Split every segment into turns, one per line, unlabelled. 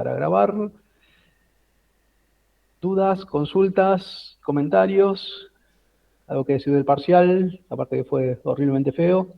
para grabar. ¿Dudas, consultas, comentarios? ¿Algo que decir del parcial? Aparte que fue horriblemente feo.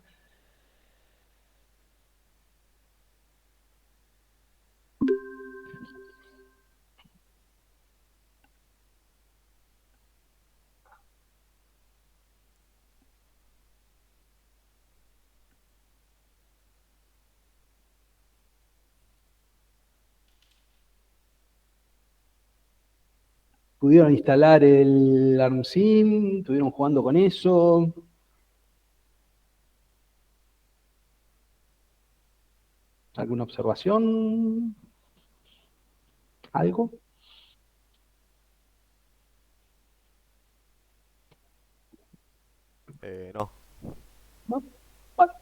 ¿Pudieron instalar el ARMSIM? ¿Estuvieron jugando con eso? ¿Alguna observación? ¿Algo?
No.
¿No? Bueno,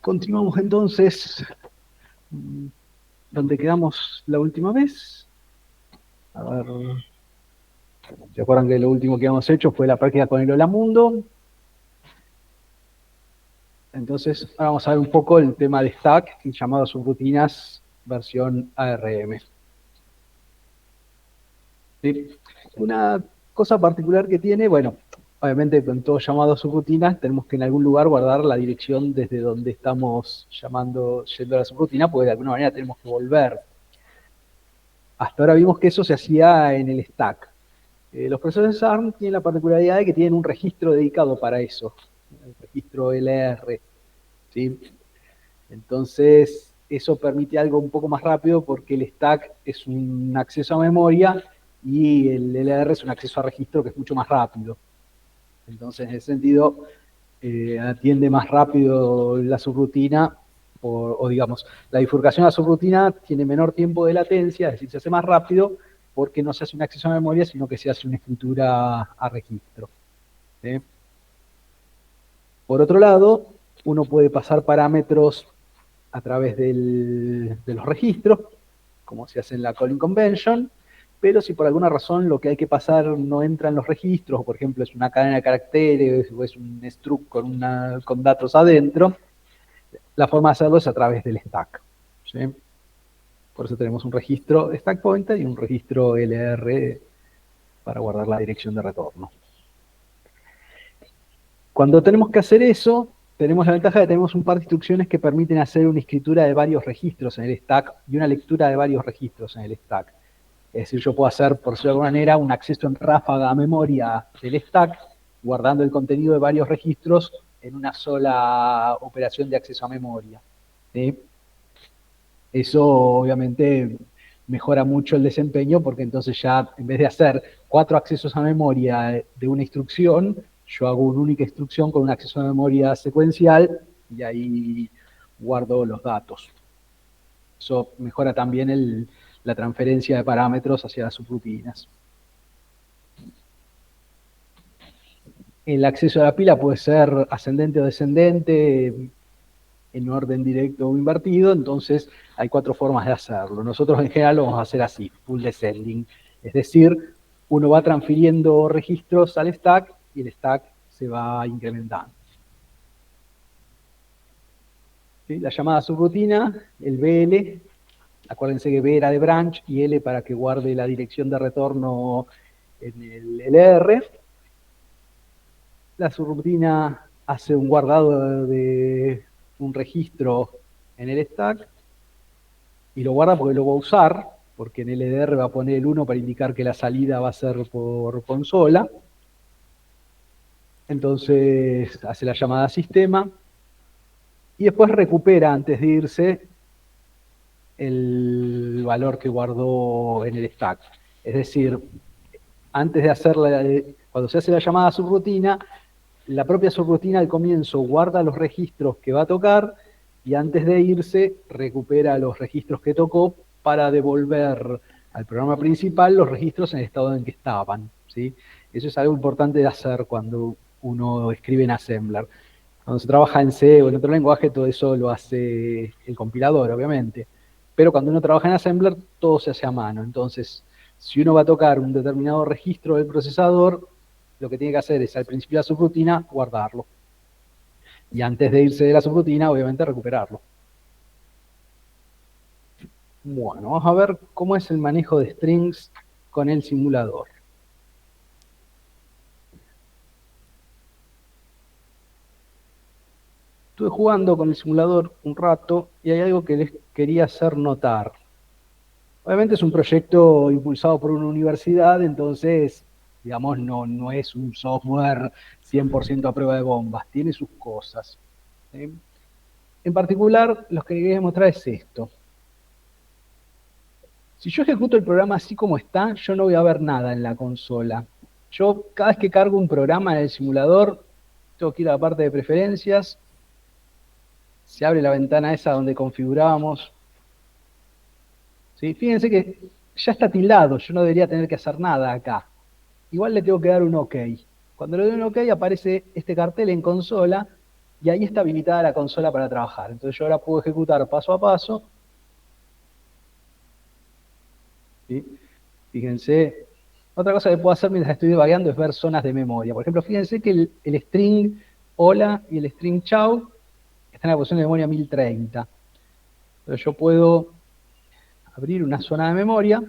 continuamos entonces donde quedamos la última vez. A ver, ¿se acuerdan que lo último que hemos hecho fue la práctica con el Hola Mundo? Entonces, ahora vamos a ver un poco el tema de Stack y llamado subrutinas versión ARM. ¿Sí? Una cosa particular que tiene, bueno, obviamente con todo llamado a subrutinas tenemos que en algún lugar guardar la dirección desde donde estamos yendo a la subrutina, porque de alguna manera tenemos que volver. Hasta ahora vimos que eso se hacía en el stack. Los procesadores ARM tienen la particularidad de que tienen un registro dedicado para eso, el registro LR, ¿sí? Entonces, eso permite algo un poco más rápido porque el stack es un acceso a memoria y el LR es un acceso a registro que es mucho más rápido. Entonces, en ese sentido, atiende más rápido la subrutina, o digamos, la bifurcación a la subrutina tiene menor tiempo de latencia, es decir, se hace más rápido porque no se hace un acceso a memoria, sino que se hace una escritura a registro. ¿Sí? Por otro lado, uno puede pasar parámetros a través de los registros, como se hace en la calling convention, pero si por alguna razón lo que hay que pasar no entra en los registros, o por ejemplo es una cadena de caracteres o es un struct con datos adentro, la forma de hacerlo es a través del stack. ¿Sí? Por eso tenemos un registro stack pointer y un registro LR para guardar la dirección de retorno. Cuando tenemos que hacer eso, tenemos la ventaja de que tenemos un par de instrucciones que permiten hacer una escritura de varios registros en el stack y una lectura de varios registros en el stack. Es decir, yo puedo hacer, por decirlo de alguna manera, un acceso en ráfaga a memoria del stack, guardando el contenido de varios registros en una sola operación de acceso a memoria. ¿Sí? Eso obviamente mejora mucho el desempeño porque entonces ya en vez de hacer 4 accesos a memoria de una instrucción, yo hago una única instrucción con un acceso a memoria secuencial y ahí guardo los datos. Eso mejora también la transferencia de parámetros hacia las subrutinas. El acceso a la pila puede ser ascendente o descendente, en orden directo o invertido, entonces hay 4 formas de hacerlo. Nosotros en general lo vamos a hacer así, full descending. Es decir, uno va transfiriendo registros al stack y el stack se va incrementando. ¿Sí? La llamada subrutina, el BL, acuérdense que B era de branch y L para que guarde la dirección de retorno en el LR. La subrutina hace un guardado de un registro en el stack y lo guarda porque lo va a usar, porque en LDR va a poner el 1 para indicar que la salida va a ser por consola. Entonces hace la llamada a sistema y después recupera antes de irse el valor que guardó en el stack. Es decir, antes de hacerla, cuando se hace la llamada subrutina, la propia subrutina al comienzo guarda los registros que va a tocar y antes de irse recupera los registros que tocó para devolver al programa principal los registros en el estado en que estaban. ¿Sí? Eso es algo importante de hacer cuando uno escribe en Assembler. Cuando se trabaja en C o en otro lenguaje, todo eso lo hace el compilador, obviamente. Pero cuando uno trabaja en Assembler, todo se hace a mano. Entonces, si uno va a tocar un determinado registro del procesador, lo que tiene que hacer es al principio de la subrutina guardarlo. Y antes de irse de la subrutina, obviamente recuperarlo. Bueno, vamos a ver cómo es el manejo de strings con el simulador. Estuve jugando con el simulador un rato y hay algo que les quería hacer notar. Obviamente es un proyecto impulsado por una universidad, entonces, digamos, no es un software 100% a prueba de bombas, tiene sus cosas. ¿Sí? En particular, lo que quería mostrar es esto. Si yo ejecuto el programa así como está, yo no voy a ver nada en la consola. Yo, cada vez que cargo un programa en el simulador, tengo que ir a la parte de preferencias, se abre la ventana esa donde configurábamos. ¿Sí? Fíjense que ya está tildado, yo no debería tener que hacer nada acá. Igual le tengo que dar un OK. Cuando le doy un OK aparece este cartel en consola y ahí está habilitada la consola para trabajar. Entonces yo ahora puedo ejecutar paso a paso. ¿Sí? Fíjense, otra cosa que puedo hacer mientras estoy debugueando es ver zonas de memoria. Por ejemplo, fíjense que el string hola y el string chau están en la posición de memoria 1030. Entonces yo puedo abrir una zona de memoria.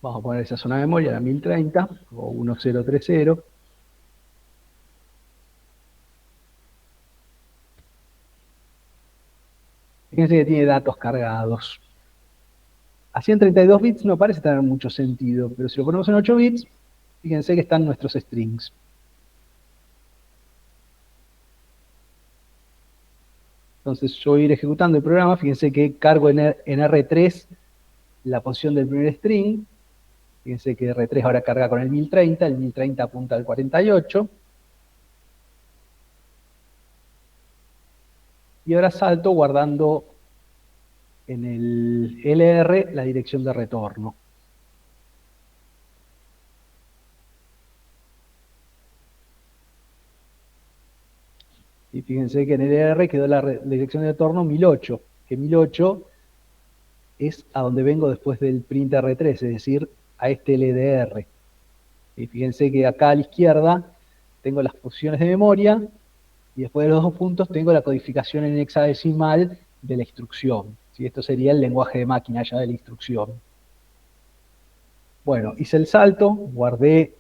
Vamos a poner esa zona de memoria, la 1030 o 1030. Fíjense que tiene datos cargados. Así en 32 bits no parece tener mucho sentido, pero si lo ponemos en 8 bits, fíjense que están nuestros strings. Entonces yo voy a ir ejecutando el programa, fíjense que cargo en R3 la posición del primer string, fíjense que R3 ahora carga con el 1030 apunta al 48, y ahora salto guardando en el LR la dirección de retorno. Y fíjense que en el LR quedó la dirección de retorno 1008, que 1008 es a donde vengo después del print R3, es decir, a este LDR. Y fíjense que acá a la izquierda tengo las posiciones de memoria y después de los dos puntos tengo la codificación en hexadecimal de la instrucción. ¿Sí? Esto sería el lenguaje de máquina ya de la instrucción. Bueno, hice el salto, guardé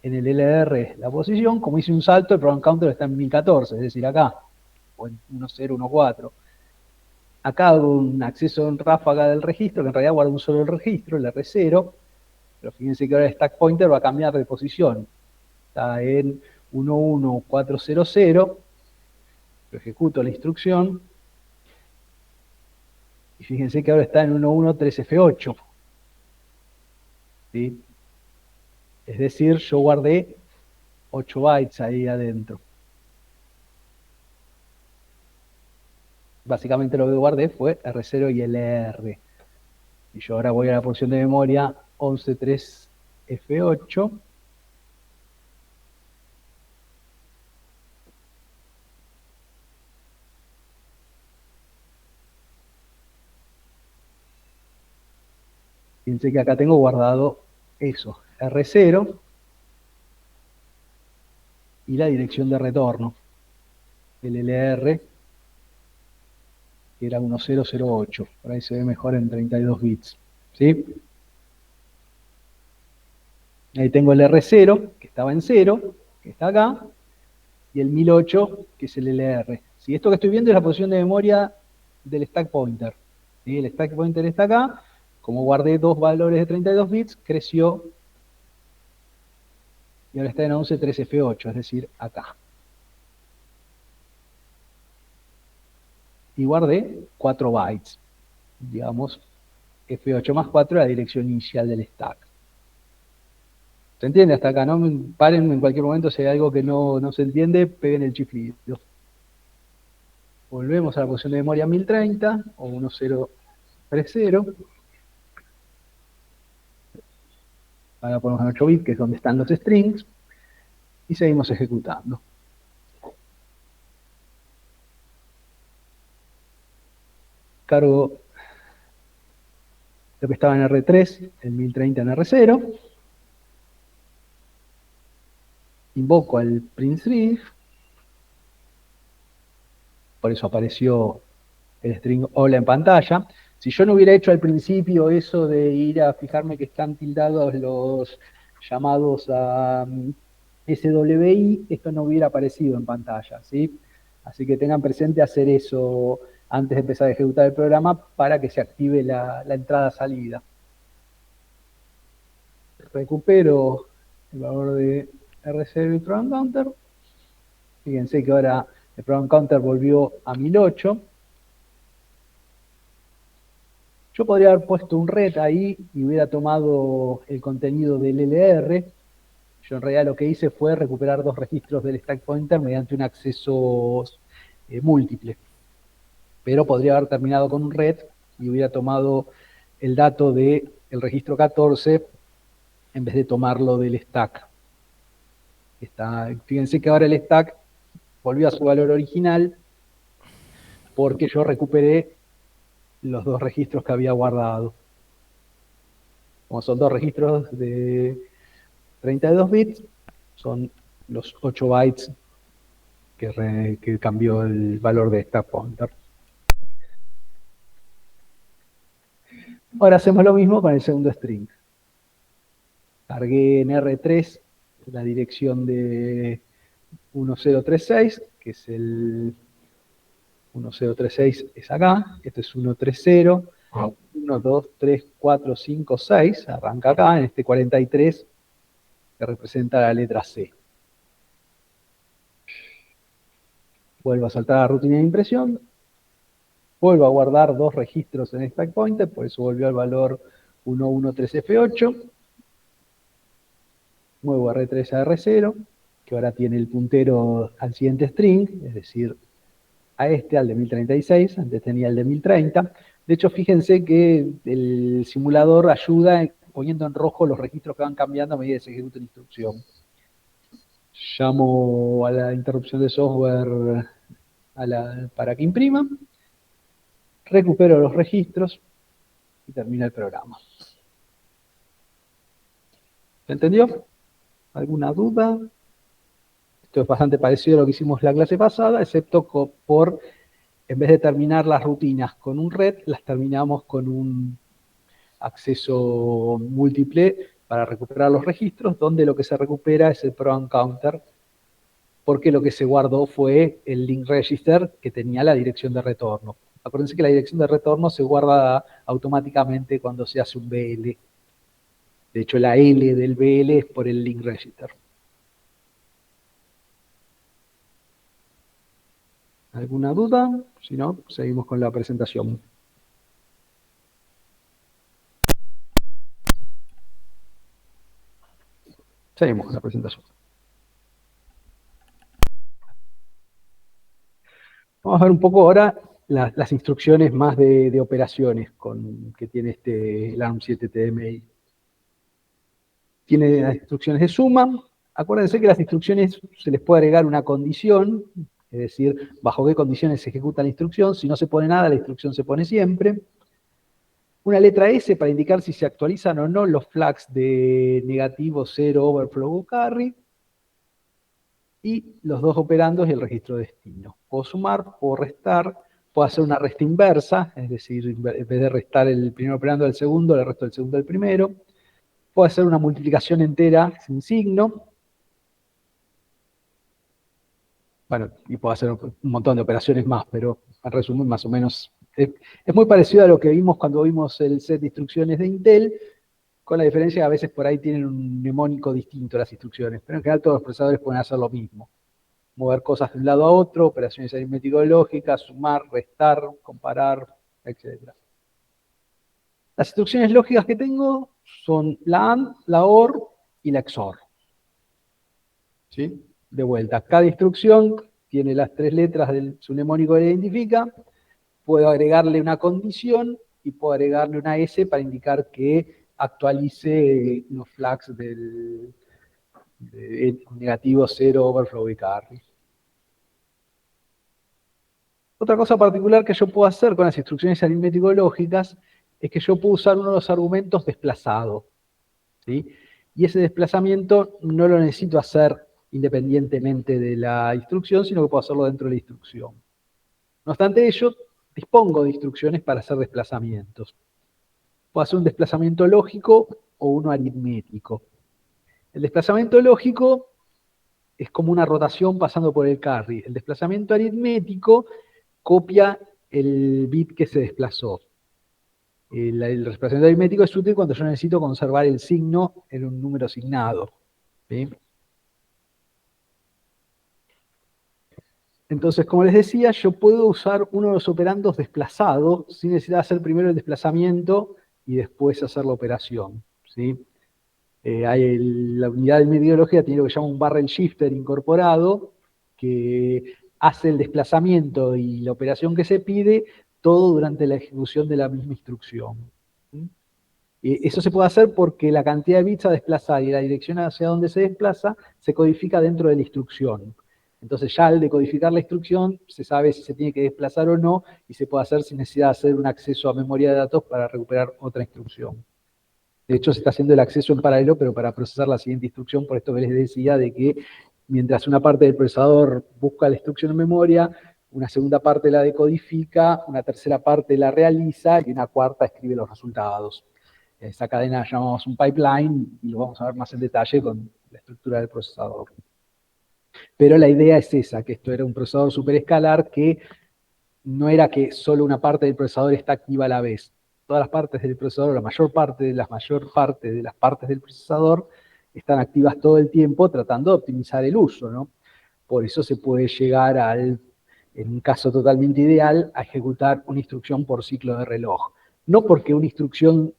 en el LR la posición, como hice un salto, el program counter está en 1014, es decir, acá, o en 1014. Acá hago un acceso en ráfaga del registro, que en realidad guarda un solo registro, el R0, pero fíjense que ahora el stack pointer va a cambiar de posición. Está en 11400, lo ejecuto la instrucción, y fíjense que ahora está en 113F8. ¿Sí? Es decir, yo guardé 8 bytes ahí adentro. Básicamente lo que guardé fue R0 y LR. Y yo ahora voy a la porción de memoria 113F8. Fíjense que acá tengo guardado eso, R0 y la dirección de retorno, el LR, que era 1008. Por ahí se ve mejor en 32 bits. ¿Sí? Ahí tengo el R0, que estaba en 0, que está acá, y el 1008, que es el LR. ¿Sí? Esto que estoy viendo es la posición de memoria del stack pointer. ¿Sí? El stack pointer está acá. Como guardé dos valores de 32 bits, creció y ahora está en 11.3F8, es decir, acá. Y guardé 4 bytes. Digamos, F8 más 4 es la dirección inicial del stack. ¿Se entiende hasta acá? ¿No? Paren en cualquier momento si hay algo que no se entiende, peguen el chiflido. Volvemos a la posición de memoria 1030 o 1030. Ahora ponemos en 8 bits, que es donde están los strings, y seguimos ejecutando. Cargo lo que estaba en R3, el 1030 en R0. Invoco al print3, por eso apareció el string hola en pantalla. Si yo no hubiera hecho al principio eso de ir a fijarme que están tildados los llamados a SWI, esto no hubiera aparecido en pantalla, ¿sí? Así que tengan presente hacer eso antes de empezar a ejecutar el programa para que se active la entrada-salida. Recupero el valor de RC del program counter. Fíjense que ahora el program counter volvió a 1008. Yo podría haber puesto un ret ahí y hubiera tomado el contenido del LR. Yo en realidad lo que hice fue recuperar dos registros del stack pointer mediante un acceso múltiple. Pero podría haber terminado con un ret y hubiera tomado el dato del registro 14 en vez de tomarlo del stack. Fíjense que ahora el stack volvió a su valor original porque yo recuperé los dos registros que había guardado. Como son dos registros de 32 bits, son los 8 bytes que cambió el valor de stack pointer. Ahora hacemos lo mismo con el segundo string. Cargué en R3 la dirección de 1036, que es el 1036 es acá, esto es 130, 1, 2, 3, 4, 5, 6, arranca acá en este 43 que representa la letra C. Vuelvo a saltar a la rutina de impresión, vuelvo a guardar dos registros en stack pointer, por eso volvió al valor 113F8, muevo R3 a R0, que ahora tiene el puntero al siguiente string, es decir, a este, al de 1036, antes tenía el de 1030. De hecho, fíjense que el simulador ayuda poniendo en rojo los registros que van cambiando a medida que se ejecuta la instrucción. Llamo a la interrupción de software para que imprima, recupero los registros y termina el programa. ¿Se entendió? ¿Alguna duda? Esto es bastante parecido a lo que hicimos la clase pasada, excepto por, en vez de terminar las rutinas con un red, las terminamos con un acceso múltiple para recuperar los registros, donde lo que se recupera es el program counter, porque lo que se guardó fue el link register que tenía la dirección de retorno. Acuérdense que la dirección de retorno se guarda automáticamente cuando se hace un BL. De hecho, la L del BL es por el link register. ¿Alguna duda? Si no, seguimos con la presentación. Seguimos con la presentación. Vamos a ver un poco ahora las instrucciones más de operaciones que tiene el ARM 7 TDMI. Tiene las instrucciones de suma. Acuérdense que las instrucciones se les puede agregar una condición, es decir, bajo qué condiciones se ejecuta la instrucción. Si no se pone nada, la instrucción se pone siempre. Una letra S para indicar si se actualizan o no los flags de negativo, 0, overflow o carry. Y los dos operandos y el registro de destino. Puedo sumar, puedo restar, puedo hacer una resta inversa, es decir, en vez de restar el primer operando del segundo, le resto el segundo del primero. Puedo hacer una multiplicación entera sin signo. Bueno, y puedo hacer un montón de operaciones más, pero en resumen, más o menos, es muy parecido a lo que vimos cuando vimos el set de instrucciones de Intel, con la diferencia que a veces por ahí tienen un mnemónico distinto las instrucciones, pero en general todos los procesadores pueden hacer lo mismo. Mover cosas de un lado a otro, operaciones aritmético-lógicas, sumar, restar, comparar, etc. Las instrucciones lógicas que tengo son la AND, la OR y la XOR. ¿Sí? De vuelta, cada instrucción tiene las tres letras de su mnemónico que la identifica. Puedo agregarle una condición y puedo agregarle una S para indicar que actualice los flags de negativo, 0, overflow y carry. Otra cosa particular que yo puedo hacer con las instrucciones aritmético-lógicas es que yo puedo usar uno de los argumentos desplazado, ¿sí? Y ese desplazamiento no lo necesito hacer independientemente de la instrucción, sino que puedo hacerlo dentro de la instrucción. No obstante ello, dispongo de instrucciones para hacer desplazamientos. Puedo hacer un desplazamiento lógico o uno aritmético. El desplazamiento lógico es como una rotación pasando por el carry. El desplazamiento aritmético copia el bit que se desplazó. El desplazamiento aritmético es útil cuando yo necesito conservar el signo en un número asignado. ¿Sí? Entonces, como les decía, yo puedo usar uno de los operandos desplazado sin necesidad de hacer primero el desplazamiento y después hacer la operación. ¿Sí? La unidad de metodología tiene lo que se llama un barrel shifter incorporado, que hace el desplazamiento y la operación que se pide, todo durante la ejecución de la misma instrucción. ¿Sí? Eso se puede hacer porque la cantidad de bits a desplazar y la dirección hacia donde se desplaza se codifica dentro de la instrucción. Entonces ya al decodificar la instrucción se sabe si se tiene que desplazar o no y se puede hacer sin necesidad de hacer un acceso a memoria de datos para recuperar otra instrucción. De hecho, se está haciendo el acceso en paralelo, pero para procesar la siguiente instrucción, por esto que les decía de que mientras una parte del procesador busca la instrucción en memoria, una segunda parte la decodifica, una tercera parte la realiza y una cuarta escribe los resultados. Esa cadena la llamamos un pipeline y lo vamos a ver más en detalle con la estructura del procesador. Pero la idea es esa, que esto era un procesador superescalar que no era que solo una parte del procesador está activa a la vez. Todas las partes del procesador, la mayor parte de las partes del procesador están activas todo el tiempo tratando de optimizar el uso, ¿no? Por eso se puede llegar en un caso totalmente ideal, a ejecutar una instrucción por ciclo de reloj. No porque una instrucción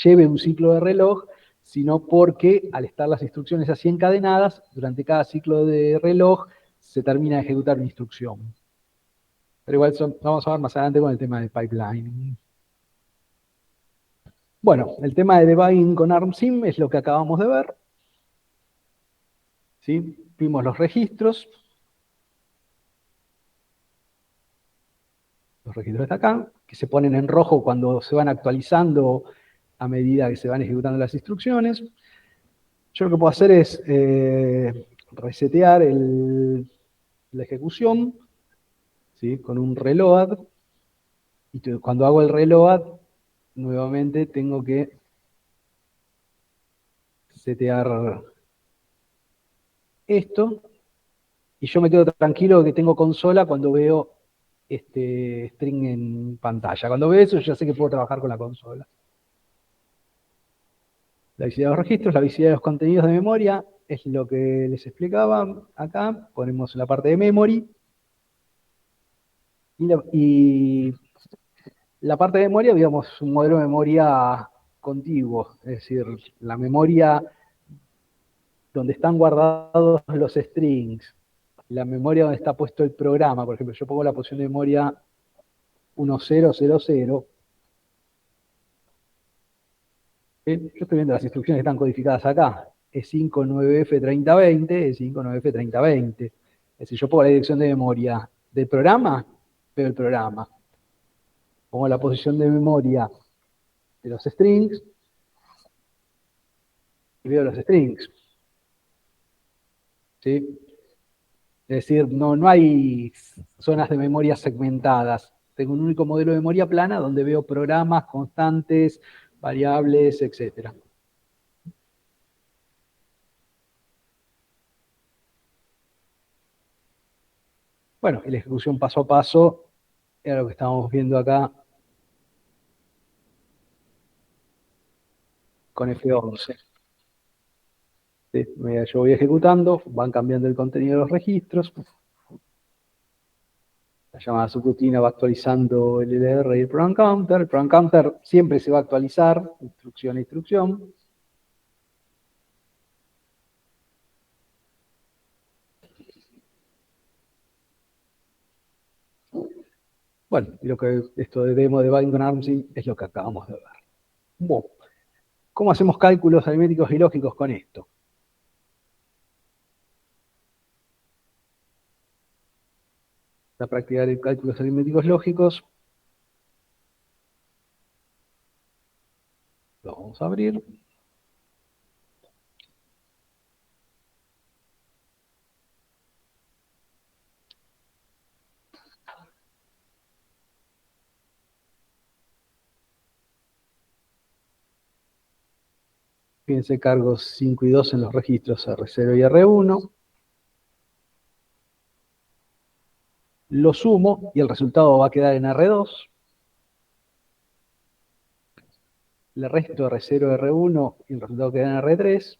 lleve un ciclo de reloj, sino porque al estar las instrucciones así encadenadas, durante cada ciclo de reloj se termina de ejecutar una instrucción. Pero igual vamos a ver más adelante con el tema del pipeline. Bueno, el tema de debugging con ARM-Sim es lo que acabamos de ver. ¿Sí? Vimos los registros de acá, que se ponen en rojo cuando se van actualizando a medida que se van ejecutando las instrucciones. Yo lo que puedo hacer es resetear la ejecución, ¿sí? Con un reload, y cuando hago el reload, nuevamente tengo que setear esto, y yo me quedo tranquilo que tengo consola cuando veo este string en pantalla. Cuando veo eso, ya sé que puedo trabajar con la consola. La visibilidad de los registros, la visibilidad de los contenidos de memoria, es lo que les explicaba acá. Ponemos la parte de memory. Y la parte de memoria, digamos, un modelo de memoria contiguo. Es decir, la memoria donde están guardados los strings, la memoria donde está puesto el programa. Por ejemplo, yo pongo la posición de memoria 1000. Yo estoy viendo las instrucciones que están codificadas acá. E5-9F3020, E5-9F3020. Es decir, yo pongo la dirección de memoria del programa, veo el programa. Pongo la posición de memoria de los strings y veo los strings. ¿Sí? Es decir, no hay zonas de memoria segmentadas. Tengo un único modelo de memoria plana donde veo programas, constantes, variables, etc. Bueno, y la ejecución paso a paso era lo que estábamos viendo acá con F11. ¿Sí? Yo voy ejecutando, van cambiando el contenido de los registros. La llamada subrutina va actualizando el LR y el program counter. El program counter siempre se va a actualizar, instrucción a instrucción. Bueno, y esto de demo de Binding con ARMSIM es lo que acabamos de ver. Bueno, ¿cómo hacemos cálculos aritméticos y lógicos con esto? La práctica de cálculos aritméticos lógicos, lo vamos a abrir. Fíjense, cargo 5 y 2 en los registros R0 y R1. Lo sumo y el resultado va a quedar en R2. Le resto R0, R1 y el resultado queda en R3.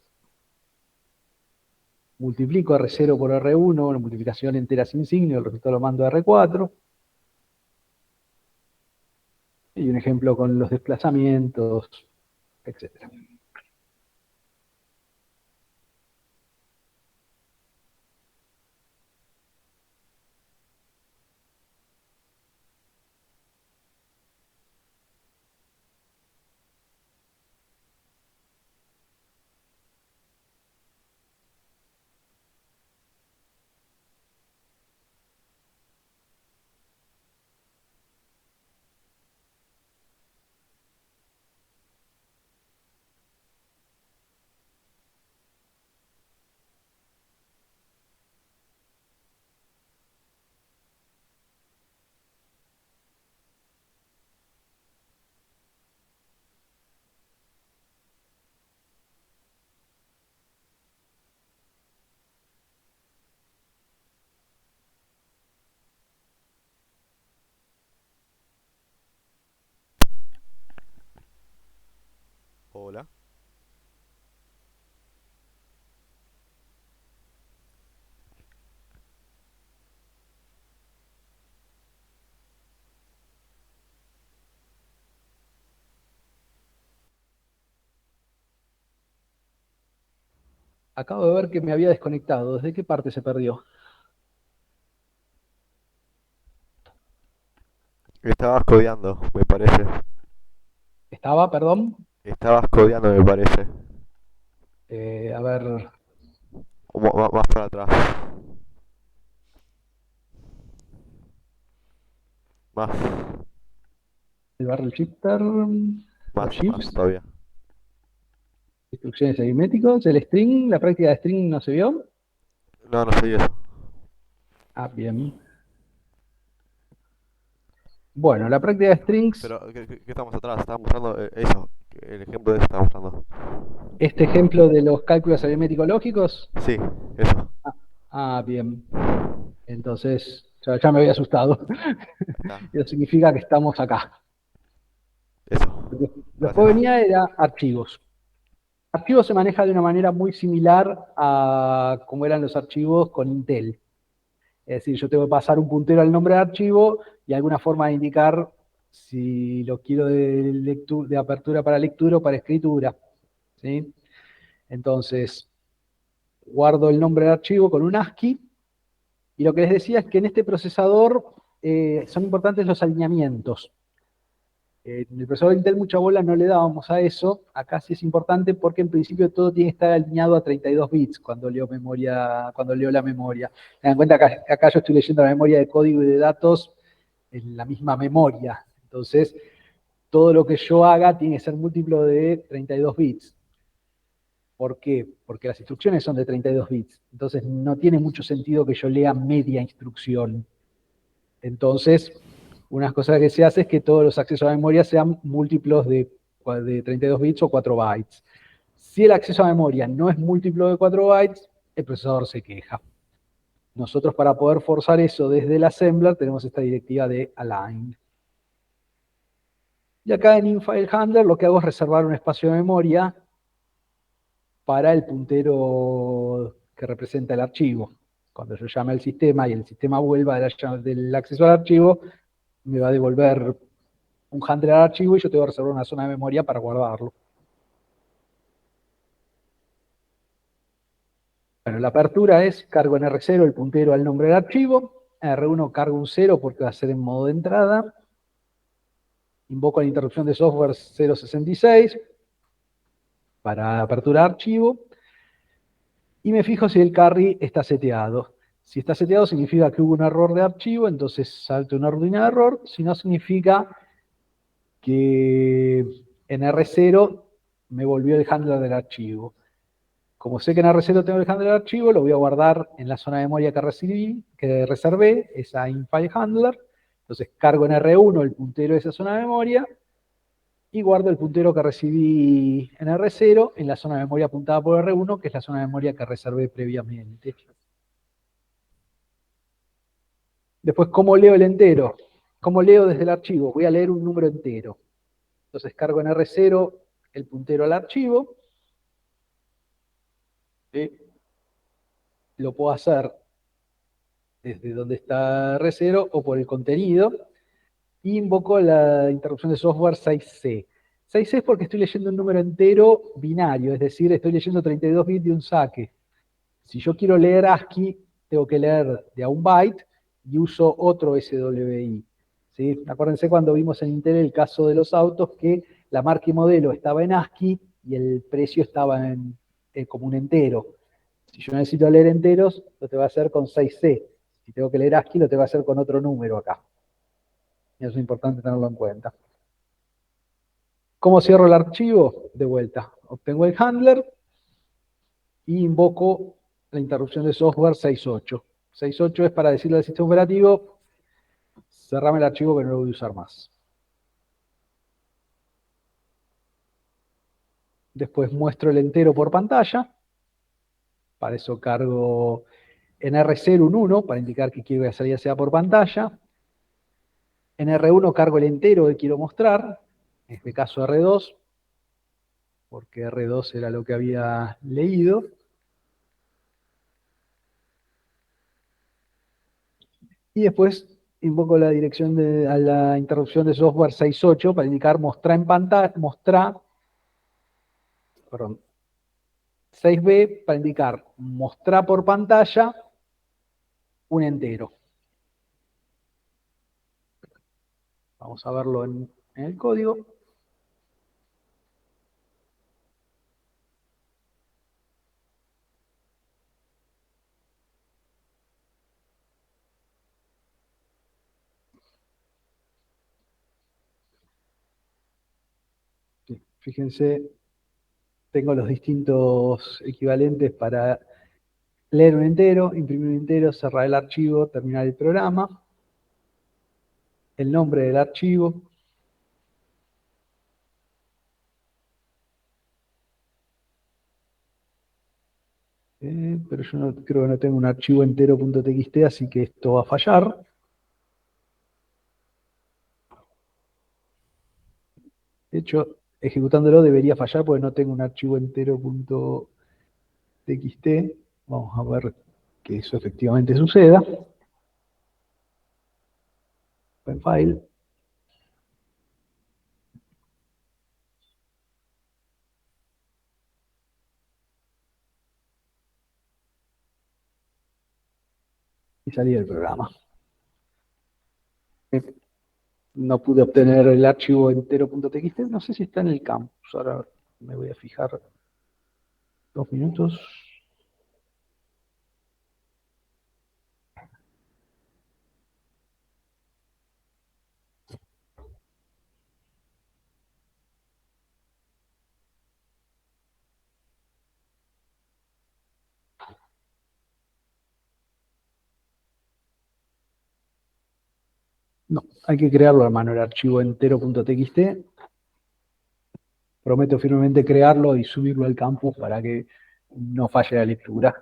Multiplico R0 por R1, una multiplicación entera sin signo, el resultado lo mando a R4. Y un ejemplo con los desplazamientos, etc.
Hola.
Acabo de ver que me había desconectado. ¿Desde qué parte se perdió?
Estabas codeando, me parece.
Estaba, perdón.
Estabas codeando, me parece.
A ver,
Más para atrás. Más,
el barrel shifter, los
más
shifts,
todavía.
instrucciones aritméticos, el string, la práctica de string no se vio.
No, no sé eso.
Ah, bien. Bueno, la práctica de strings,
Pero, ¿qué estamos atrás? Estaba mostrando eso. El ejemplo de eso estaba mostrando.
este ejemplo de los cálculos aritméticos lógicos.
Sí, eso.
Ah, bien. Entonces, ya me había asustado.
Ahí está.
Eso significa que estamos acá.
Eso.
Lo que después
Gracias.
venía era archivos. Archivos se maneja de una manera muy similar a como eran los archivos con Intel. Es decir, yo tengo que pasar un puntero al nombre de archivo y alguna forma de indicar si lo quiero de apertura para lectura o para escritura. ¿Sí? Entonces, guardo el nombre de archivo con un ASCII y lo que les decía es que en este procesador son importantes los alineamientos. En el procesador Intel mucha bola no le dábamos a eso, acá sí es importante porque en principio todo tiene que estar alineado a 32 bits cuando leo memoria, cuando leo la memoria. Tengan en cuenta que acá yo estoy leyendo la memoria de código y de datos en la misma memoria. Entonces, todo lo que yo haga tiene que ser múltiplo de 32 bits. ¿Por qué? Porque las instrucciones son de 32 bits. Entonces, no tiene mucho sentido que yo lea media instrucción. Entonces, una cosa que se hace es que todos los accesos a memoria sean múltiplos de 32 bits o 4 bytes. Si el acceso a memoria no es múltiplo de 4 bytes, el procesador se queja. Nosotros para poder forzar eso desde el assembler tenemos esta directiva de align. Y acá en InFileHandler lo que hago es reservar un espacio de memoria para el puntero que representa el archivo. Cuando yo llame al sistema y el sistema vuelva del acceso al archivo, me va a devolver un handler al archivo y yo tengo que reservar una zona de memoria para guardarlo. Bueno, la apertura es cargo en R0 el puntero al nombre del archivo, en R1 cargo un 0 porque va a ser en modo de entrada, invoco la interrupción de software 066 para apertura de archivo, y me fijo si el carry está seteado. Si está seteado significa que hubo un error de archivo, entonces salto una rutina de error, si no significa que en R0 me volvió el handler del archivo. Como sé que en R0 tengo el handler del archivo, lo voy a guardar en la zona de memoria que recibí, que reservé, esa infile handler. Entonces cargo en R1 el puntero de esa zona de memoria y guardo el puntero que recibí en R0 en la zona de memoria apuntada por R1, que es la zona de memoria que reservé previamente. Después, ¿cómo leo el entero? ¿Cómo leo desde el archivo? Voy a leer un número entero. Entonces cargo en R0 el puntero al archivo. ¿Sí? Lo puedo hacer desde donde está R0 o por el contenido. Y invoco la interrupción de software 6C. 6C es porque estoy leyendo un número entero binario, es decir, estoy leyendo 32 bits de un saque. Si yo quiero leer ASCII, tengo que leer de a un byte y uso otro SWI. ¿Sí? Acuérdense cuando vimos en Intel el caso de los autos que la marca y modelo estaba en ASCII y el precio estaba como un entero. Si yo necesito leer enteros, lo te va a hacer con 6C. Si tengo que leer ASCII, lo te va a hacer con otro número acá. Y eso es importante tenerlo en cuenta. ¿Cómo cierro el archivo? De vuelta. Obtengo el handler y invoco la interrupción de software 6.8. 6.8 es para decirle al sistema operativo, cerrame el archivo que no lo voy a usar más. Después muestro el entero por pantalla. Para eso cargo en R0 un 1 para indicar que quiero que la salida sea por pantalla. En R1 cargo el entero que quiero mostrar, en este caso R2, porque R2 era lo que había leído. Y después invoco la dirección a la interrupción de software 6.8 para indicar mostrar en pantalla, perdón, 6B para indicar mostrar por pantalla un entero. Vamos a verlo en el código. Sí, fíjense, tengo los distintos equivalentes para leer un entero, imprimir un entero, cerrar el archivo, terminar el programa, el nombre del archivo, pero yo no, creo que no tengo un archivo entero.txt, así que esto va a fallar. De hecho, ejecutándolo debería fallar porque no tengo un archivo entero.txt. Vamos a ver que eso efectivamente suceda. En file. Y salí del programa. No pude obtener el archivo entero.txt. No sé si está en el campus. Ahora me voy a fijar 2 minutos. No, hay que crearlo a mano, el archivo entero.txt. Prometo firmemente crearlo y subirlo al campus para que no falle la lectura.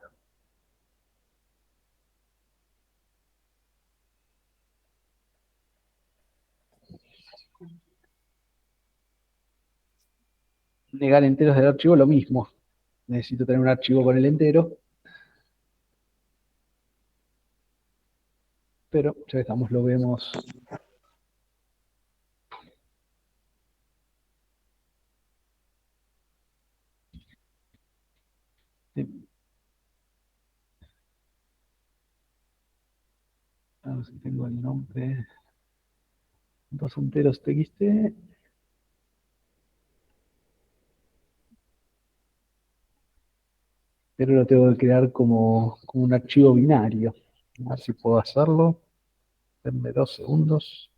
Negar enteros del archivo, lo mismo. Necesito tener un archivo con el entero. Pero ya estamos, lo vemos. A ver si tengo el nombre. Dos enteros txt. Pero lo tengo que crear como un archivo binario. A ver si puedo hacerlo. Denme 2 segundos.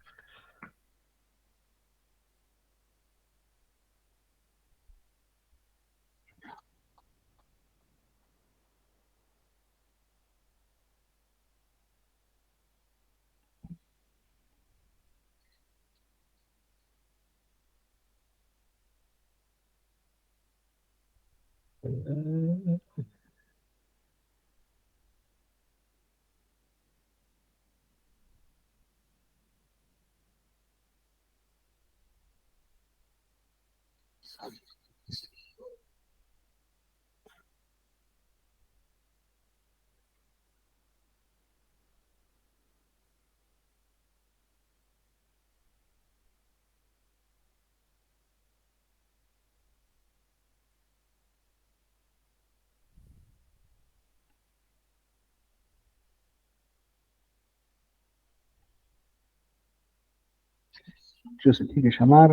Yo se tiene que llamar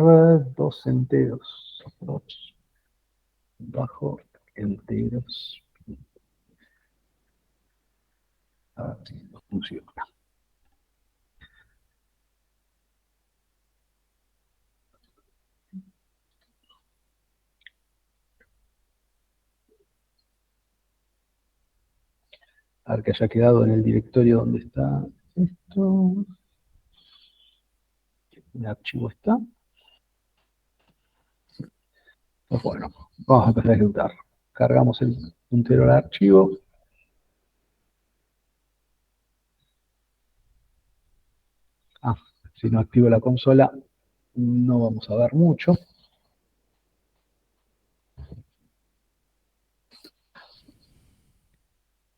dos enteros. Dos bajo enteros. A ver si funciona. A ver que haya quedado en el directorio donde está esto. El archivo está. Pues bueno, vamos a empezar a ejecutar. Cargamos el puntero al archivo. Si no activo la consola, no vamos a ver mucho.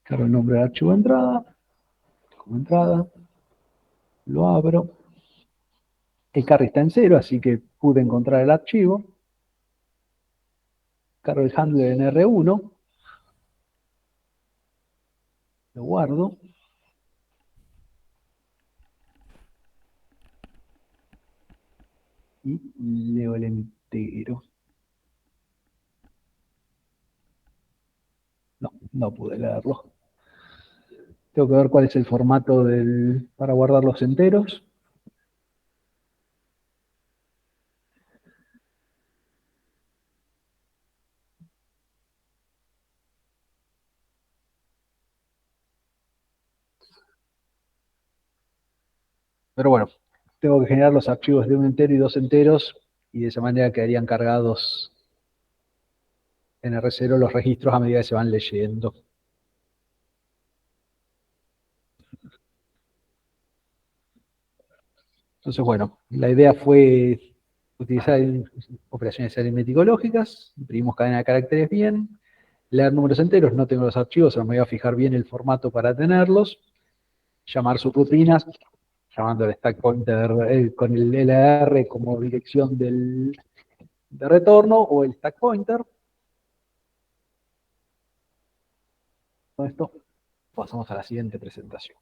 Cargo el nombre del archivo de entrada. Como entrada. Lo abro. El carry está en 0, así que pude encontrar el archivo. Cargo el handler en R1. Lo guardo. Y leo el entero. No, no pude leerlo. Tengo que ver cuál es el formato para guardar los enteros. Pero bueno, tengo que generar los archivos de un entero y dos enteros, y de esa manera quedarían cargados en R0 los registros a medida que se van leyendo. Entonces, bueno, la idea fue utilizar operaciones aritmético-lógicas, imprimimos cadena de caracteres bien, leer números enteros, no tengo los archivos, ahora me voy a fijar bien el formato para tenerlos, llamar subrutinas, llamando el stack pointer con el LR como dirección de retorno, o el stack pointer. Con esto pasamos a la siguiente presentación.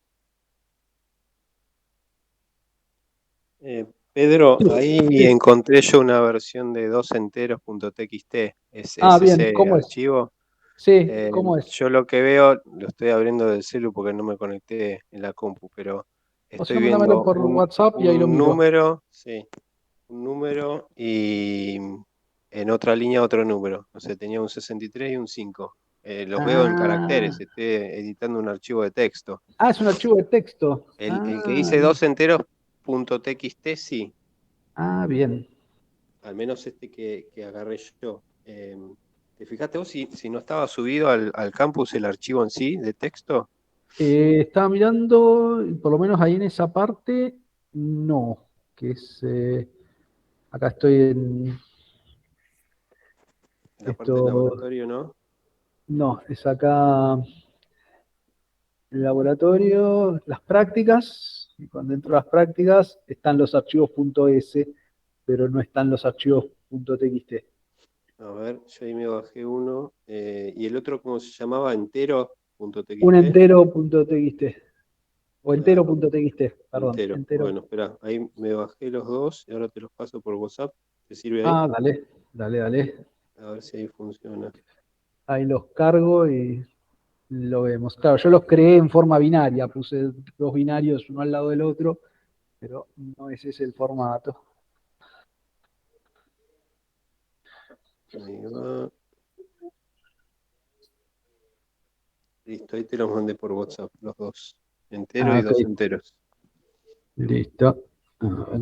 Pedro, ahí encontré yo una versión de dosenteros.txt. ¿Es
Bien,
ese
¿cómo es?
archivo?
Sí, ¿cómo es?
Yo lo que veo, lo estoy abriendo del celu porque no me conecté en la compu, pero
O si
estoy
no, mándamelo
viendo
por WhatsApp y ahí lo
un
miro.
número, sí, un número y en otra línea otro número. O sea, tenía un 63 y un 5. Los veo en caracteres, estoy editando un archivo de texto.
Es un archivo de texto.
El que dice dosenteros.txt, sí.
Bien.
Al menos este que agarré yo. ¿Te fijaste vos si no estaba subido al campus el archivo en sí de texto?
Estaba mirando, por lo menos ahí en esa parte, no. Que es. Acá estoy en.
En la parte del
Esto.
laboratorio, ¿no?
No, es acá. El laboratorio, las prácticas. Y cuando entro a las prácticas están los archivos .s, pero no están los archivos .txt.
A ver, yo ahí me bajé uno. ¿Y el otro cómo se llamaba?
Un
Entero.txt.
entero.txt. O
Ah,
entero.txt, perdón.
entero.
Entero.
Bueno, espera, ahí me bajé los dos y ahora te los paso por WhatsApp. ¿Te sirve ahí?
Dale, dale, dale.
A ver si ahí funciona.
Ahí los cargo y lo vemos. Claro, yo los creé en forma binaria, puse dos binarios uno al lado del otro, pero no ese es el formato.
Ahí va. Listo, ahí te los mandé por WhatsApp, los dos. Entero y
Ok,
dos enteros.
listo. A ver.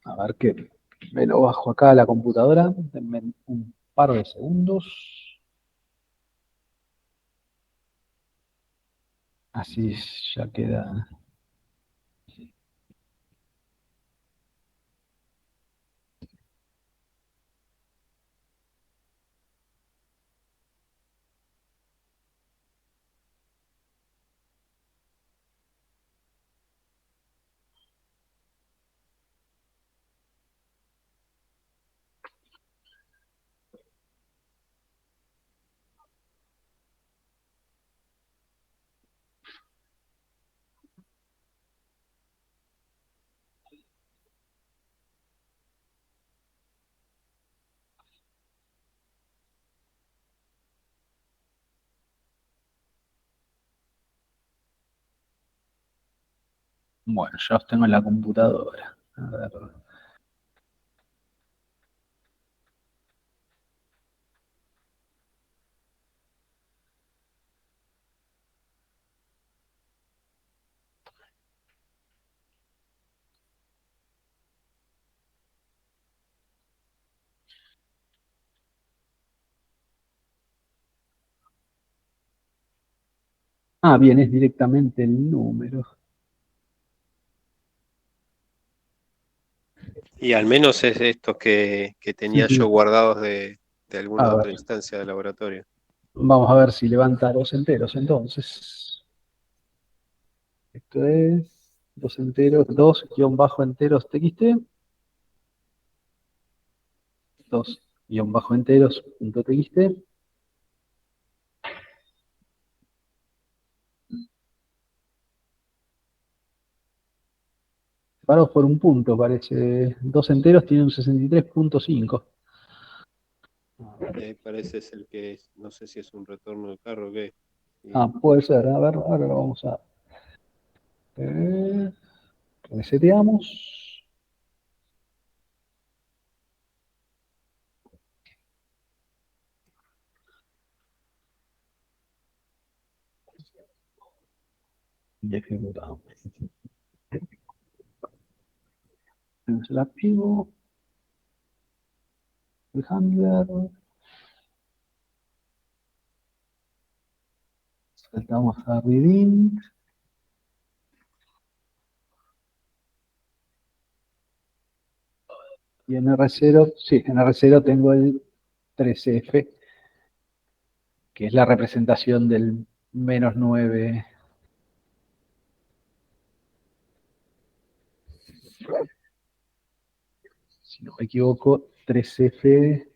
A ver qué. Me lo bajo acá a la computadora. Denme un par de segundos. Así ya queda. Bueno, ya los tengo en la computadora. A ver. Ah, bien, es directamente el número.
Y al menos es estos que
Sí,
tenía yo
sí.
guardados de
A
alguna
ver,
otra instancia de laboratorio.
vamos a ver si levanta dos enteros entonces. Esto es dos enteros, dos guión bajo enteros txt, dos guión bajo enteros punto txt, separados por un punto, parece. Dos enteros tiene un 63.5.
Y ahí parece es el que es, no sé si es un retorno del carro o qué.
Ah,
Y
puede ser. A ver, ahora lo vamos a reseteamos. Y ejecutamos. Tenemos el archivo, el handler, saltamos a reading, y en R0, sí, en R0 tengo el 3F, que es la representación del -9. Si no me equivoco, 3F.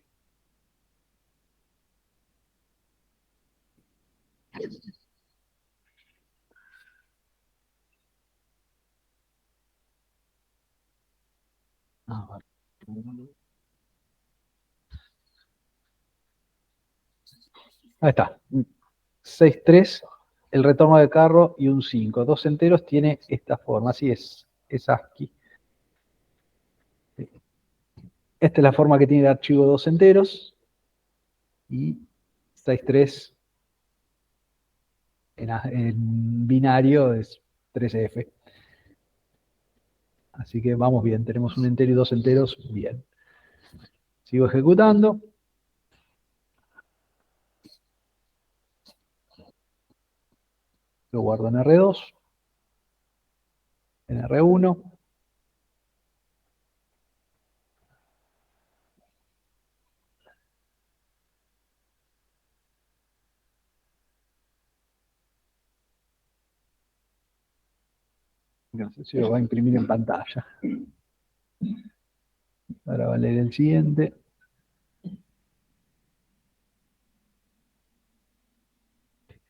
Ah, ahí está. 6-3, el retorno de carro y un 5. Dos enteros tiene esta forma, así es ASCII. Esta es la forma que tiene el archivo dos enteros. Y 6-3 en binario es 3F. Así que vamos bien, tenemos un entero y dos enteros, bien. Sigo ejecutando. Lo guardo en R2, en R1. No sé si lo va a imprimir en pantalla. Ahora va a leer el siguiente.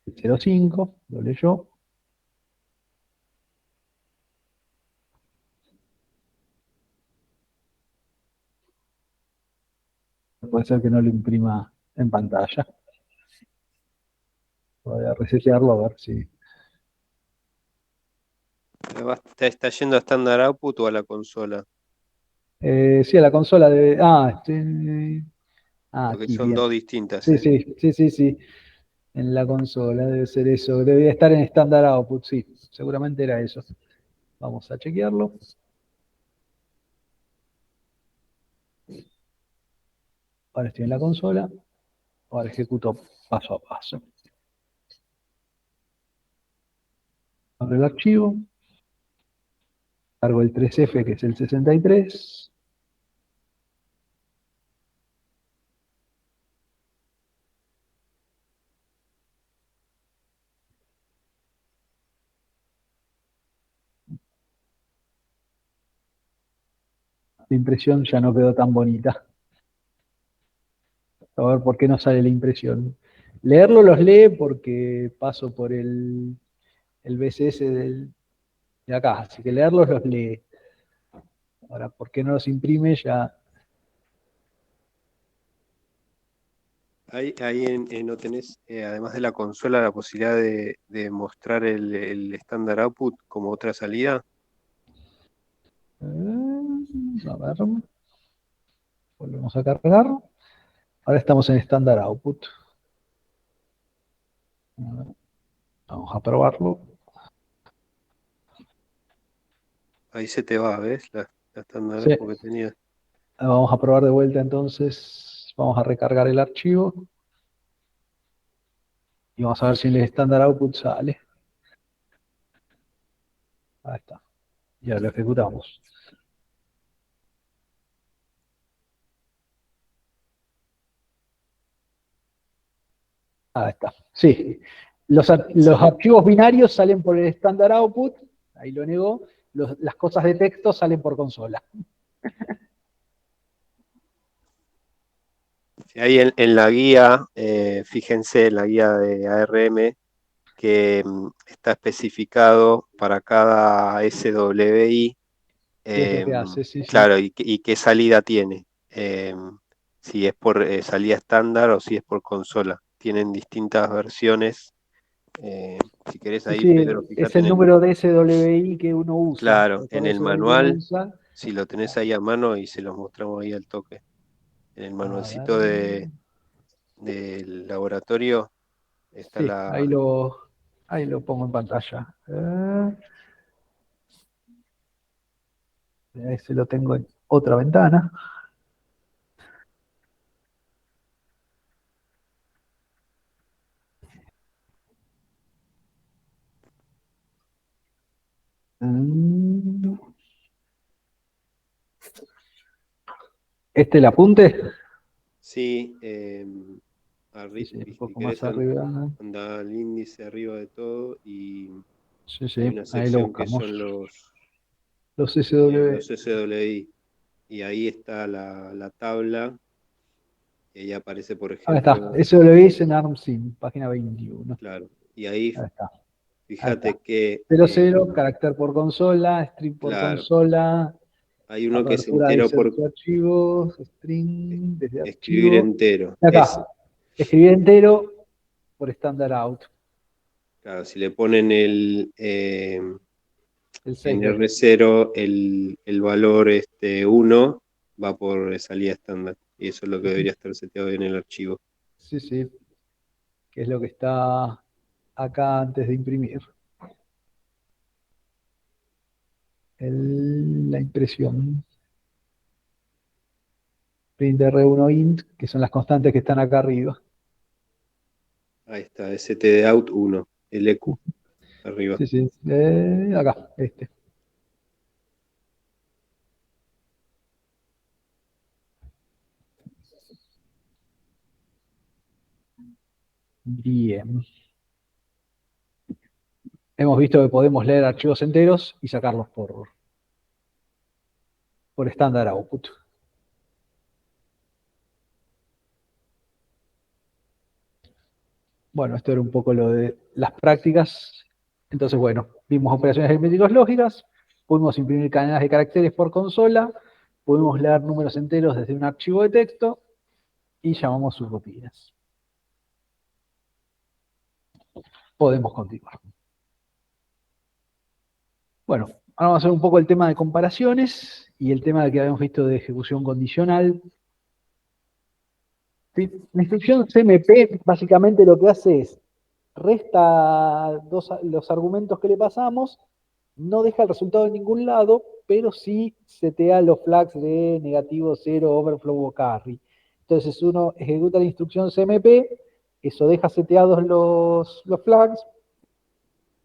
05, lo leyó. Puede ser que no lo imprima en pantalla. Voy a resetearlo a ver si.
está yendo a Standard Output o a la consola,
Sí, a la consola de.
porque
Aquí,
son
bien.
dos distintas,
Sí,
¿eh?
sí. En la consola debe ser eso. Debería estar en Standard Output, sí. Seguramente era eso. Vamos a chequearlo. Ahora estoy en la consola. Ahora ejecuto paso a paso. Abro el archivo. Cargo el 3F, que es el 63. La impresión ya no quedó tan bonita. A ver por qué no sale la impresión. Leerlo los lee porque paso por el BCS de acá, así que leerlos los lee. Ahora, ¿por qué no los imprime? Ya.
Ahí no tenés, además de la consola, la posibilidad de mostrar el estándar output como otra salida.
A ver. Volvemos a cargar. Ahora estamos en Standard Output. Vamos a probarlo.
Ahí se te va, ¿ves? La estándar
Sí.
output que tenía.
Vamos a probar de vuelta entonces. Vamos a recargar el archivo. Y vamos a ver si el Standard Output sale. Ahí está. Ya lo ejecutamos. Ahí está. Sí. Los archivos binarios salen por el Standard Output. Ahí lo negó. Las cosas de texto salen por consola.
Ahí en la guía, fíjense en la guía de ARM que está especificado para cada SWI,
¿Qué es lo que hace? Sí, sí.
claro, y qué salida tiene. Si es por salida estándar o si es por consola. Tienen distintas versiones. Si querés
Sí,
ahí,
sí,
Pedro,
es
fíjate
el número de SWI que uno usa.
claro, en
Cada
el
SWI que uno
manual,
usa.
si lo tenés ahí a mano y se los mostramos ahí al toque. En el
A
manualcito
ver.
del laboratorio está
Sí,
la.
ahí lo pongo en pantalla. Ese lo tengo en otra ventana. Mm, ¿Este el apunte?
Sí,
Sí, sí, un
si
poco más
querés
arriba.
anda al índice arriba de todo y
Sí,
hay
sí,
una
ahí lo
sección que
buscamos.
son
Los SW.
los SWI y ahí está la tabla y ahí aparece, por
Ahí está.
ejemplo,
SW es en ARMSIM, página 21.
claro, y ahí
Ahí está. Ahí está.
fíjate que,
00, carácter por consola, string por
claro,
consola,
hay uno que es
apertura de
entero por
inserto de archivos, string, desde
escribir
archivo.
entero,
Y acá,
ese.
escribir entero por standard out.
Claro, si le ponen
El
en
6
R0 el valor 1 va por salida estándar. Y eso es lo que debería estar seteado en el archivo.
Sí, sí, que es lo que está acá antes de imprimir. La impresión. Print R1 int, que son las constantes que están acá arriba.
Ahí está, stdout 1, el EQ, arriba.
Sí, sí, acá, este. Bien. Hemos visto que podemos leer archivos enteros y sacarlos por standard output. Bueno, esto era un poco lo de las prácticas. Entonces, bueno, vimos operaciones aritméticas lógicas, pudimos imprimir cadenas de caracteres por consola, pudimos leer números enteros desde un archivo de texto y llamamos sus rutinas. Podemos continuar. Bueno, ahora vamos a hacer un poco el tema de comparaciones y el tema que habíamos visto de ejecución condicional. ¿Sí? La instrucción CMP básicamente lo que hace es resta los argumentos que le pasamos, no deja el resultado en ningún lado, pero sí setea los flags de negativo, 0, overflow o carry. Entonces uno ejecuta la instrucción CMP, eso deja seteados los flags,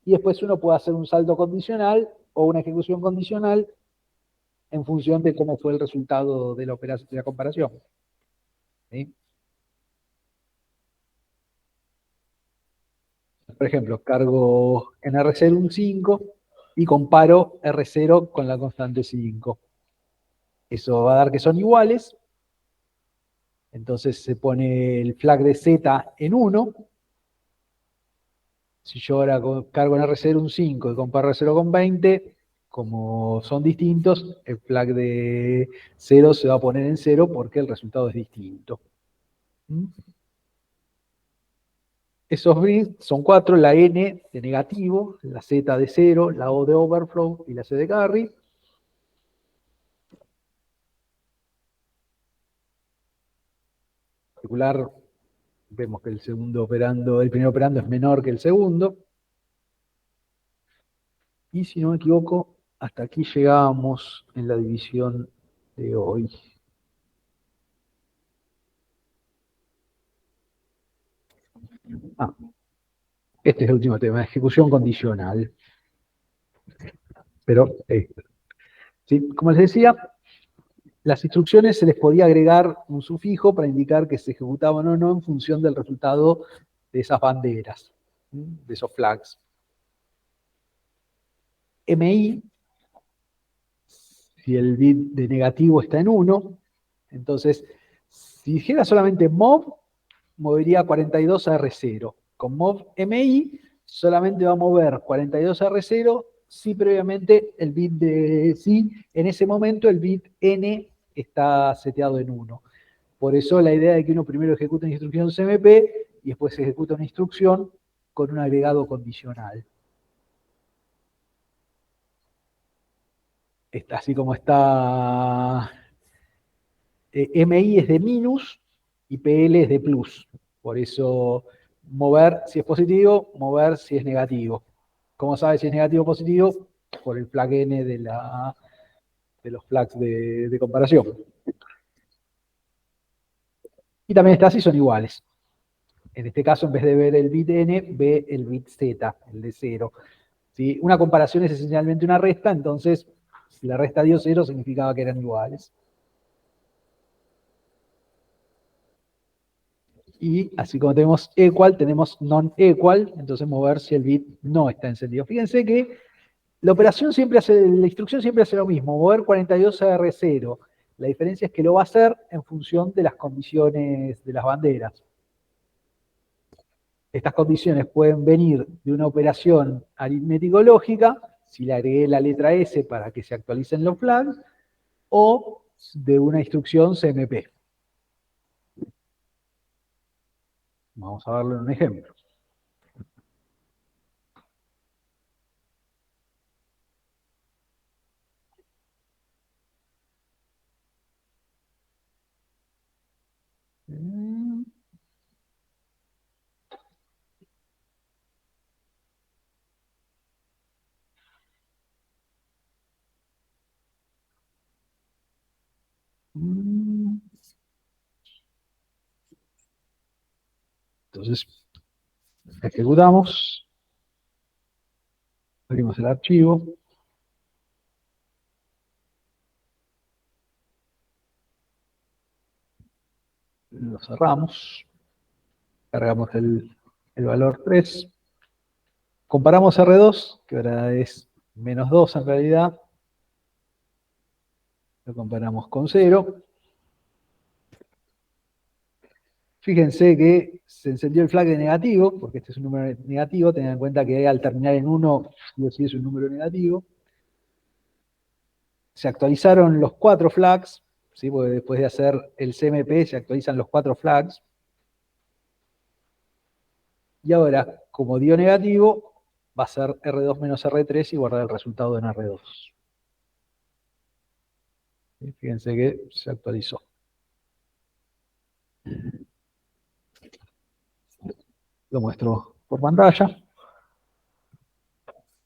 y después uno puede hacer un salto condicional o una ejecución condicional en función de cómo fue el resultado de la operación, de la comparación. ¿Sí? Por ejemplo, cargo en R0 un 5 y comparo R0 con la constante 5. Eso va a dar que son iguales. Entonces se pone el flag de Z en 1. Si yo ahora cargo en R0 un 5 y comparo R0 con 20, como son distintos, el flag de 0 se va a poner en 0 porque el resultado es distinto. ¿Mm? Esos bits son 4, la N de negativo, la Z de 0, la O de overflow y la C de carry. En particular, vemos que el primer operando es menor que el segundo. Y si no me equivoco, hasta aquí llegamos en la división de hoy. Este es el último tema, ejecución condicional. Pero, ¿sí? Como les decía, las instrucciones se les podía agregar un sufijo para indicar que se ejecutaban o no en función del resultado de esas banderas, de esos flags. MI, si el bit de negativo está en 1, entonces, si dijera solamente MOV, movería 42 a R0. Con MOV MI solamente va a mover 42 a R0 si previamente el bit de sí, en ese momento el bit N está seteado en 1. Por eso la idea de que uno primero ejecuta una instrucción CMP y después ejecuta una instrucción con un agregado condicional. Así como está MI es de minus y PL es de plus. Por eso mover si es positivo, mover si es negativo. ¿Cómo sabe si es negativo o positivo? Por el flag N de los flags de comparación. Y también está si son iguales. En este caso, en vez de ver el bit N, ve el bit Z, el de 0. ¿Sí? Una comparación es esencialmente una resta, entonces, si la resta dio 0, significaba que eran iguales. Y así como tenemos equal, tenemos non-equal, entonces mover si el bit no está encendido. Fíjense que la instrucción siempre hace lo mismo, mover 42 a R0. La diferencia es que lo va a hacer en función de las condiciones de las banderas. Estas condiciones pueden venir de una operación aritmético-lógica, si le agregué la letra S para que se actualicen los flags, o de una instrucción CMP. Vamos a verlo en un ejemplo. Entonces, ejecutamos, abrimos el archivo, lo cerramos, cargamos el valor 3, comparamos R2, que ahora es menos 2 en realidad, lo comparamos con 0. Fíjense que se encendió el flag de negativo, porque este es un número negativo, tengan en cuenta que al terminar en 1, sí es un número negativo. Se actualizaron los 4 flags, ¿sí? Porque después de hacer el CMP se actualizan los 4 flags. Y ahora, como dio negativo, va a ser R2 menos R3 y guardar el resultado en R2. ¿Sí? Fíjense que se actualizó. Lo muestro por pantalla.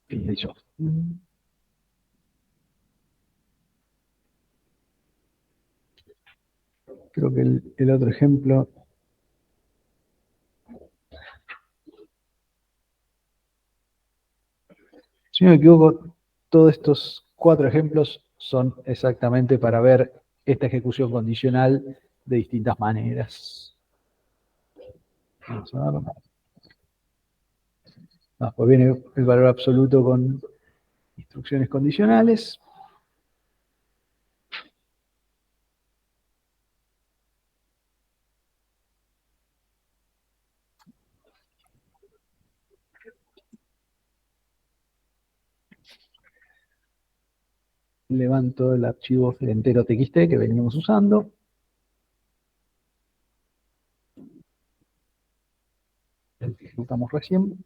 Finalizó. Creo que el otro ejemplo, si no me equivoco, todos estos 4 ejemplos son exactamente para ver esta ejecución condicional de distintas maneras. Vamos a ver. Pues viene el valor absoluto con instrucciones condicionales. Levanto el archivo entero txt que veníamos usando. El que ejecutamos recién.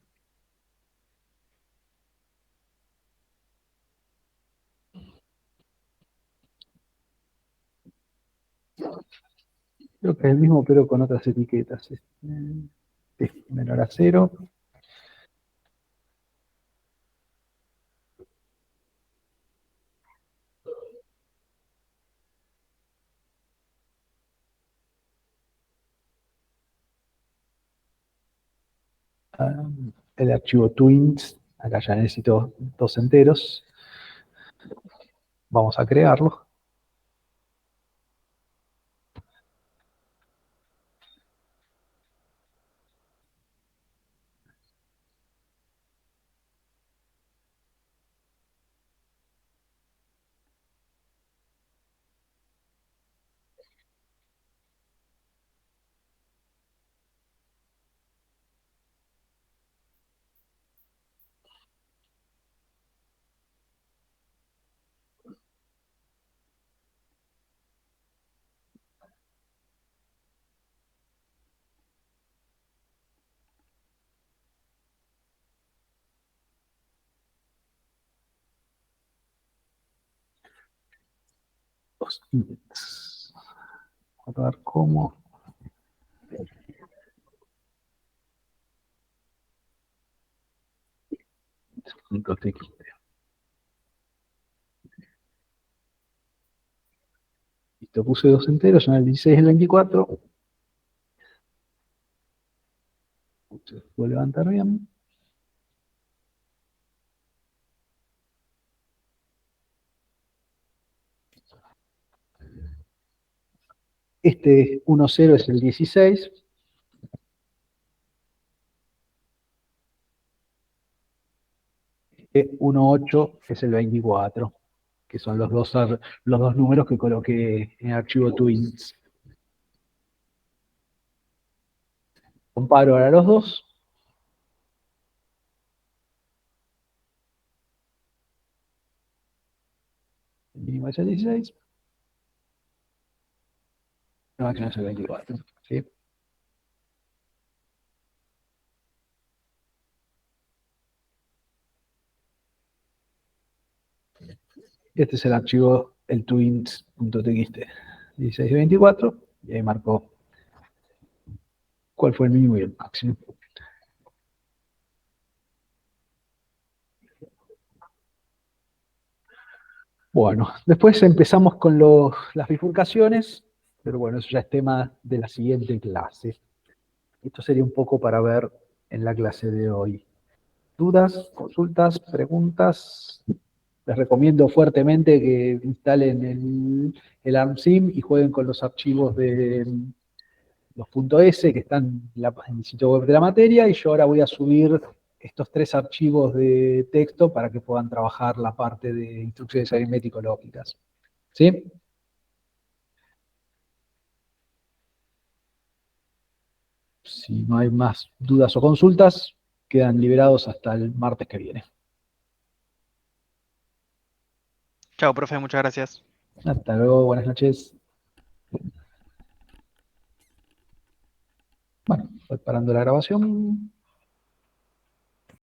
Creo que es el mismo, pero con otras etiquetas. Es menor a 0. El archivo twins, acá ya necesito 2 enteros. Vamos a crearlo. Los index. Vamos a ver cómo. .txt. Listo, puse 2 enteros, son el 16 y el 24. Se puede levantar bien. Este 1,0 es el 16. Este 1,8 es el 24, que son los dos números que coloqué en el archivo twins. Comparo ahora los dos. El mínimo es el 16. El máximo es el 24. ¿Sí? Este es el archivo, el twins.txt. 16 y 24. Y ahí marcó cuál fue el mínimo y el máximo. Bueno, después empezamos con las bifurcaciones, pero bueno, eso ya es tema de la siguiente clase. Esto sería un poco para ver en la clase de hoy. ¿Dudas, consultas, preguntas? Les recomiendo fuertemente que instalen el ARMSIM y jueguen con los archivos de los .s que están en el sitio web de la materia, y yo ahora voy a subir estos 3 archivos de texto para que puedan trabajar la parte de instrucciones aritmético-lógicas. ¿Sí? Si no hay más dudas o consultas, quedan liberados hasta el martes que viene.
Chao, profe, muchas gracias.
Hasta luego, buenas noches. Bueno, voy parando la grabación.